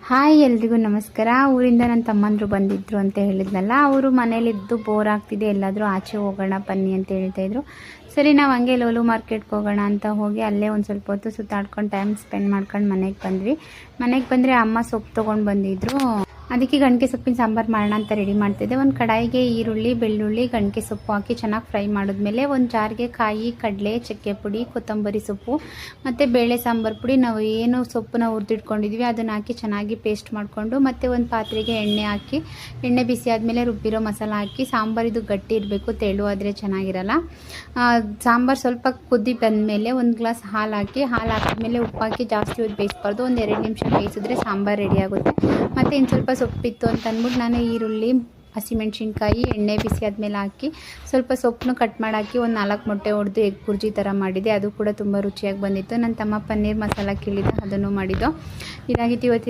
Hi ಎಲ್ರಿಗೂ ನಮಸ್ಕಾರ. ಊರಿಂದ ನನ್ನ ತಮ್ಮಂದರು ಬಂದಿದ್ದರು ಅಂತ ಹೇಳಿದ್ನಲ್ಲ, ಅವರು ಮನೇಲಿದ್ದು ಬೋರ್ ಆಗ್ತಿದೆ, ಎಲ್ಲಾದರೂ ಆಚೆ ಹೋಗೋಣ ಬನ್ನಿ ಅಂತ ಹೇಳ್ತಾಯಿದ್ರು. ಸರಿ, ನಾವು ಹಂಗೆ ಲೋಲು ಮಾರ್ಕೆಟ್ಗೆ ಹೋಗೋಣ ಅಂತ ಹೋಗಿ ಅಲ್ಲೇ ಒಂದು ಸ್ವಲ್ಪ ಹೊತ್ತು ಸುತ್ತಾಡ್ಕೊಂಡು ಟೈಮ್ ಸ್ಪೆಂಡ್ ಮಾಡ್ಕೊಂಡು ಮನೆಗೆ ಬಂದ್ವಿ. ಮನೆಗೆ ಬಂದರೆ ಅಮ್ಮ ಸೊಪ್ಪು ತೊಗೊಂಡು ಬಂದಿದ್ದರು. ಅದಕ್ಕೆ ಗಣಕೆ ಸೊಪ್ಪಿನ ಸಾಂಬಾರು ಮಾಡೋಣ ಅಂತ ರೆಡಿ ಮಾಡ್ತಿದ್ದೆ. ಒಂದು ಕಡಾಯಿಗೆ ಈರುಳ್ಳಿ, ಬೆಳ್ಳುಳ್ಳಿ, ಗಣಕೆ ಸೊಪ್ಪು ಹಾಕಿ ಚೆನ್ನಾಗಿ ಫ್ರೈ ಮಾಡಿದ್ಮೇಲೆ ಒಂದು ಜಾರ್ಗೆ ಕಾಯಿ, ಕಡಲೆ, ಚಕ್ಕೆ ಪುಡಿ, ಕೊತ್ತಂಬರಿ ಸೊಪ್ಪು ಮತ್ತು ಬೇಳೆ ಸಾಂಬಾರು ಪುಡಿ, ನಾವು ಏನು ಸೊಪ್ಪನ್ನ ಹುರಿದಿಟ್ಕೊಂಡಿದ್ವಿ ಅದನ್ನು ಹಾಕಿ ಚೆನ್ನಾಗಿ ಪೇಸ್ಟ್ ಮಾಡಿಕೊಂಡು, ಮತ್ತು ಒಂದು ಪಾತ್ರೆಗೆ ಎಣ್ಣೆ ಹಾಕಿ, ಎಣ್ಣೆ ಬಿಸಿ ಆದಮೇಲೆ ರುಬ್ಬಿರೋ ಮಸಾಲ ಹಾಕಿ, ಸಾಂಬಾರಿದು ಗಟ್ಟಿ ಇರಬೇಕು, ತೆಳು ಆದರೆ ಚೆನ್ನಾಗಿರಲ್ಲ. ಸಾಂಬಾರು ಸ್ವಲ್ಪ ಕುದಿ ಬಂದಮೇಲೆ ಒಂದು ಗ್ಲಾಸ್ ಹಾಲು ಹಾಕಿ, ಹಾಲು ಹಾಕಿದ್ಮೇಲೆ ಉಪ್ಪು ಹಾಕಿ ಜಾಸ್ತಿ ಹೊತ್ತು ಬೇಯಿಸ್ಬಾರ್ದು, ಒಂದು 2 ನಿಮಿಷ ಬೇಯಿಸಿದ್ರೆ ಸಾಂಬಾರು ರೆಡಿ ಆಗುತ್ತೆ. ಮತ್ತು ಇನ್ನು ಸ್ವಲ್ಪ ಸೊಪ್ಪಿತ್ತು ಅಂತ ಅಂದ್ಬಿಟ್ಟು ನಾನು ಈರುಳ್ಳಿ, ಹಸಿಮೆಣ್ಸಿನ್ಕಾಯಿ ಎಣ್ಣೆ ಬಿಸಿ ಆದಮೇಲೆ ಹಾಕಿ ಸ್ವಲ್ಪ ಸೊಪ್ಪನ್ನು ಕಟ್ ಮಾಡಿ ಹಾಕಿ ಒಂದು 4 ಮೊಟ್ಟೆ ಹೊಡೆದು ಎಗ್ ಬುರ್ಜಿ ಥರ ಮಾಡಿದೆ. ಅದು ಕೂಡ ತುಂಬ ರುಚಿಯಾಗಿ ಬಂದಿತ್ತು. ನನ್ನ ತಮ್ಮ ಪನ್ನೀರ್ ಮಸಾಲ ಕೇಳಿದ್ದು, ಅದನ್ನು ಮಾಡಿದ್ದು. ಇದಾಗಿತ್ತು ಇವತ್ತು